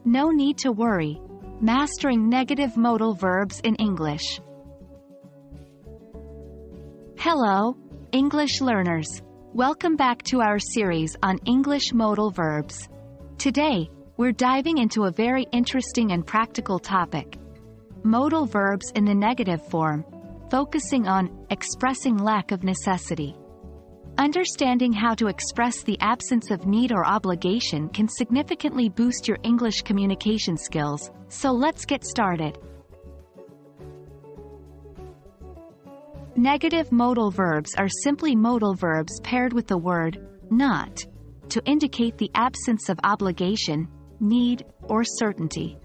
No need to worry. Mastering negative modal verbs in English. Hello, English learners. Welcome back to our series on English modal verbs. Today, we're diving into a very interesting and practical topic. Modal verbs in the negative form, focusing on expressing lack of necessity. Understanding how to express the absence of need or obligation can significantly boost your English communication skills, so let's get started. Negative modal verbs are simply modal verbs paired with the word not to indicate the absence of obligation, need, or certainty.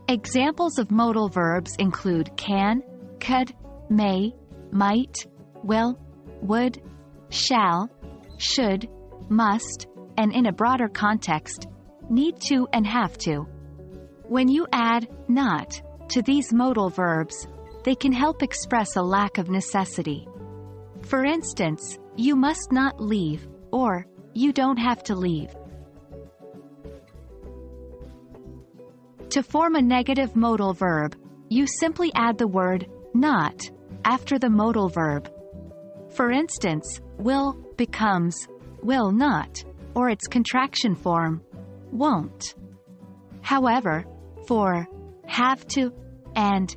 Examples of modal verbs include can, could, may, might, will, would, shall, should, must, and in a broader context, need to and have to. When you add not to these modal verbs, they can help express a lack of necessity. For instance, you must not leave, or you don't have to leave. To form a negative modal verb, you simply add the word not after the modal verb. For instance, will becomes will not, or its contraction form, won't. However, for have to and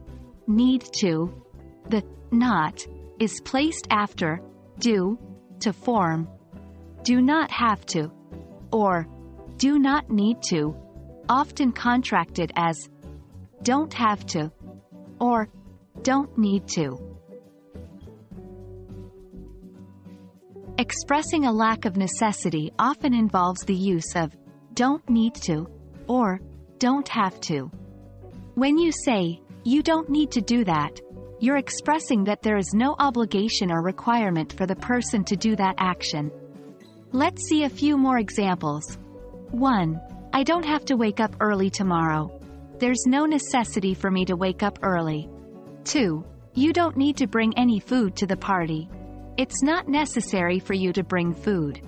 need to, the not is placed after do to form do not have to, or do not need to, often contracted as don't have to, or don't need to. Expressing a lack of necessity often involves the use of don't need to or don't have to. When you say, you don't need to do that, you're expressing that there is no obligation or requirement for the person to do that action. Let's see a few more examples. 1. I don't have to wake up early tomorrow. There's no necessity for me to wake up early. 2. You don't need to bring any food to the party. It's not necessary for you to bring food.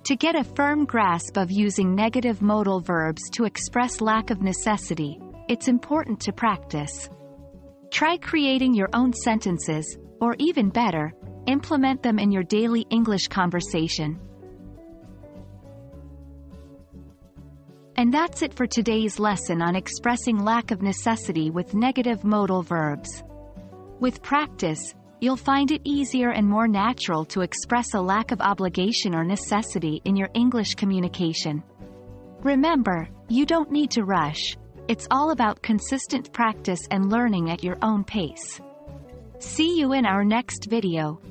To get a firm grasp of using negative modal verbs to express lack of necessity, it's important to practice. Try creating your own sentences, or even better, implement them in your daily English conversation. And that's it for today's lesson on expressing lack of necessity with negative modal verbs. With practice, you'll find it easier and more natural to express a lack of obligation or necessity in your English communication. Remember, you don't need to rush. It's all about consistent practice and learning at your own pace. See you in our next video.